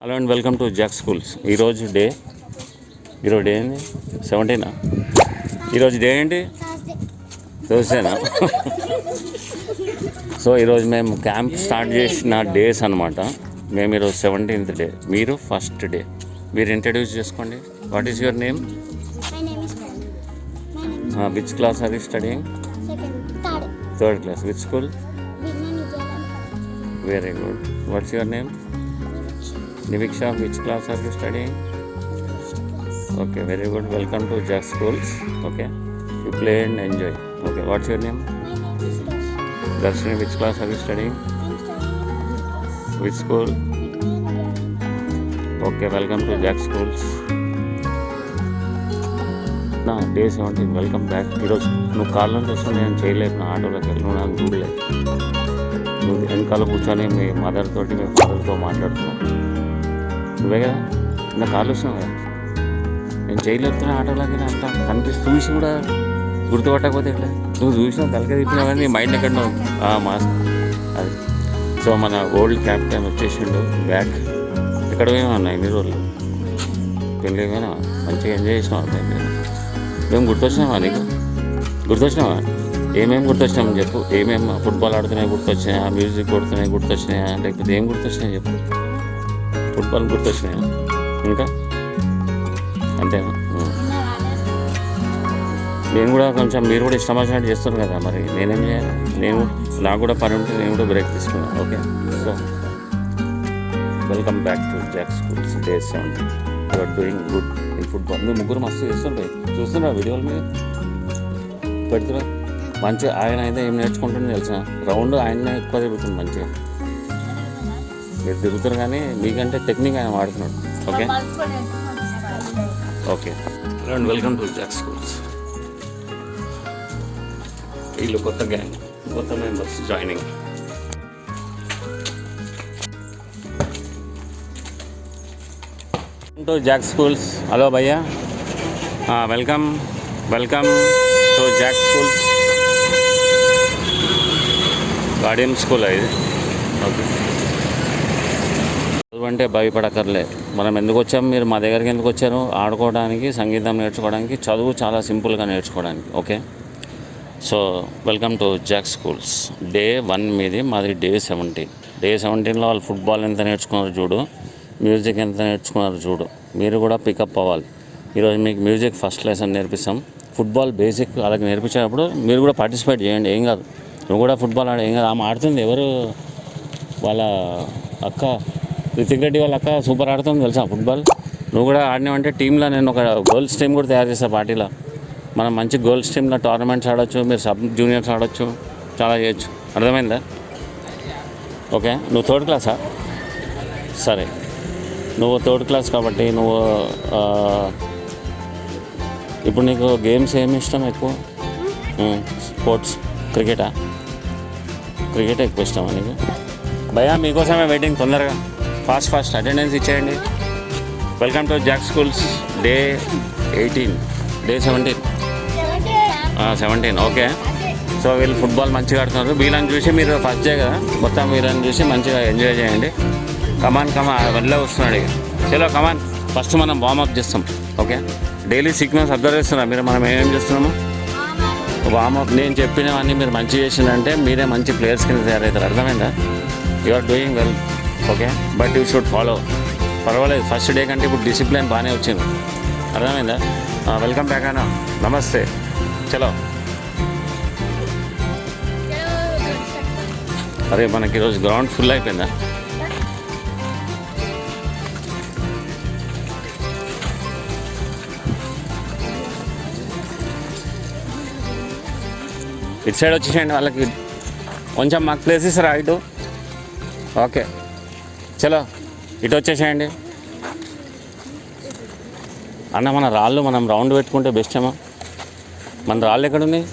Hello and welcome to Jack schools. ఈరోజు day ఏంటి 17. ఈరోజు డే ఏంటి? థర్స్డేనా? సో ఈరోజు మేము క్యాంప్ స్టార్ట్ చేసిన డేస్ అనమాట. మేము ఈరోజు 17th డే, మీరు ఫస్ట్ డే. మీరు ఇంట్రడ్యూస్ చేసుకోండి. What is your name? Which class are you studying? Third class. Which school? Very good. What's your name? Niviksha. Which class are you studying? Okay, very good. Welcome to Jack Schools. Okay, you play and enjoy. Okay, what's your name? Darshini. Which class are you studying? Which school? Okay, welcome to Jack Schools. Day 17. Welcome back. ఈరోజు నువ్వు కాళ్ళని చూస్తే నేను చేయలేదు. నా ఆటోలోకి వెళ్ళి నువ్వు నాకు చూడలేదు. నువ్వు వెనకాల కూర్చొని మీ మదర్ తోటి మీ ఫాదర్తో మాట్లాడుతున్నావు. నువ్వే కదా నా కాళ్ళు వస్తున్నావు కదా. నేను చేయలేపుతున్నా ఆటోలోకి అంతా చూసి కూడా గుర్తుపట్టకపోతే ఎట్లా? నువ్వు చూసినావు తలక తిప్పినావు కానీ నీ మైండ్ ఎక్కడ మాస్క్ అది. సో మన ఓల్డ్ క్యాప్టెన్ వచ్చేసిండు బ్యాక్. ఎక్కడ పోయినా ఇన్ని రోజులు పెళ్ళి పోయినా మంచిగా ఎంజాయ్ చేసినావు. మేము గుర్తొచ్చినావా నీకు? గుర్తొచ్చినావా? ఏమేమి గుర్తొచ్చినామని చెప్పు. ఏమేమి ఫుట్బాల్ ఆడుతున్నాయి గుర్తొచ్చినాయా? మ్యూజిక్ కొడుతున్నాయి గుర్తొచ్చినాయా? లేకపోతే ఏం గుర్తొచ్చినాయి చెప్పు. ఫుట్బాల్ గుర్తొచ్చినాయా? ఇంకా అంతేనా? నేను కూడా కొంచెం, మీరు కూడా ఇష్టం వచ్చినట్టు చేస్తున్నారు కదా, మరి నేనేం చేయాలి? నాకు కూడా పని ఉంటే నేను కూడా బ్రేక్ తీసుకున్నాను. Okay, so welcome back to Jack schools. Day 17. You are doing good in football. మీరు ముగ్గురు మస్తు చేస్తుంటాయి. చూస్తున్నా వీడియోలు మీరు పెడుతున్నా మంచిగా. ఆయన అయితే ఏం నేర్చుకుంటుందో తెలిసిన రౌండ్ ఆయనే ఎక్కువ తిరుగుతుంది మంచిగా. మీరు తిరుగుతారు కానీ మీకంటే టెక్నిక్ ఆయన వాడుతున్నాడు. Okay okay and welcome to Jack schools. వీళ్ళు కొత్త గ్యాంగ్, కొత్త members joining. To Jack schools. Hello భయ్యా, welcome to Jack schools. Guardian school ఇది. ఓకే, అంటే భయపడక్కర్లే. మనం ఎందుకు వచ్చాము, మీరు మా దగ్గరికి ఎందుకు వచ్చారు? ఆడుకోవడానికి, సంగీతం నేర్చుకోవడానికి, చదువు చాలా సింపుల్గా నేర్చుకోవడానికి. Okay, so welcome to Jack schools. Day 1 మీది, మాది డే 17. డే 17లో వాళ్ళు ఫుట్బాల్ ఎంత నేర్చుకున్నారు చూడు, మ్యూజిక్ ఎంత నేర్చుకున్నారు చూడు. మీరు కూడా పికప్ అవ్వాలి. ఈరోజు మీకు మ్యూజిక్ ఫస్ట్ లెసన్ నేర్పిస్తాం. ఫుట్బాల్ బేసిక్ అలాగే నేర్పించేటప్పుడు మీరు కూడా పార్టిసిపేట్ చేయండి, ఏం కాదు. నువ్వు కూడా ఫుట్బాల్ ఏం కాదు. ఆమె ఆడుతుంది, ఎవరు వాళ్ళ అక్క, రితిక్ రెడ్డి వాళ్ళ అక్క సూపర్ ఆడుతుంది తెలుసా ఫుట్బాల్. నువ్వు కూడా ఆడినావంటే టీంలో నేను ఒక గర్ల్స్ టీం కూడా తయారు చేస్తాను పార్టీలో. మనం మంచి గర్ల్స్ టీంలో టోర్నమెంట్స్ ఆడవచ్చు, మీరు సబ్ జూనియర్స్ ఆడవచ్చు, చాలా చేయొచ్చు. అర్థమైందా? ఓకే, నువ్వు థర్డ్ క్లాసా? సరే, నువ్వు థర్డ్ క్లాస్ కాబట్టి నువ్వు ఇప్పుడు నీకు గేమ్స్ ఏమి ఇష్టం ఎక్కువ? స్పోర్ట్స్, క్రికెటా? క్రికెట్ ఎక్కువ ఇష్టమా నీకు? భయ్యా మీకోసమే వెయిటింగ్. తొందరగా ఫాస్ట్ అటెండెన్స్ ఇచ్చేయండి. Welcome to Jack schools. Day 18, day 17. Okay, so వీళ్ళు ఫుట్బాల్ మంచిగా ఆడుతున్నారు. వీళ్ళని చూసి మీరు ఫస్ట్ డే కదా, మొత్తం వీళ్ళని చూసి మంచిగా ఎంజాయ్ చేయండి. కమాన్ వెళ్ళే వస్తున్నాడు ఇక. చలో కమాన్, ఫస్ట్ మనం వార్మప్ చేస్తాం. ఓకే, డైలీ సిగ్నల్స్ అబ్జర్వ్ చేస్తున్నారు మీరు. మనం ఏమేమి చేస్తున్నాము? వార్మప్. నేను చెప్పినవన్నీ మీరు మంచిగా చేసిందంటే మీరే మంచి ప్లేయర్స్ కింద తయారవుతారు. అర్థమైందా? You are doing well. Okay, but you should follow. పర్వాలేదు, ఫస్ట్ డే కంటే ఇప్పుడు డిసిప్లిన్ బాగానే వచ్చింది. అర్థమైందా? వెల్కమ్ బ్యాక్ అన్న. నమస్తే. చలో. అరే మనకి ఈరోజు గ్రౌండ్ ఫుల్ అయిపోయిందా? ఇటు సైడ్ వచ్చేసేయండి. వాళ్ళకి కొంచెం మాకు ప్లేస్ ఇస్తారా ఇటు? ఓకే, చలో ఇటు వచ్చేసేయండి అన్న. మన రాళ్ళు మనం రౌండ్ పెట్టుకుంటే బెస్ట్ ఏమో. మన రాళ్ళు ఎక్కడున్నాయి?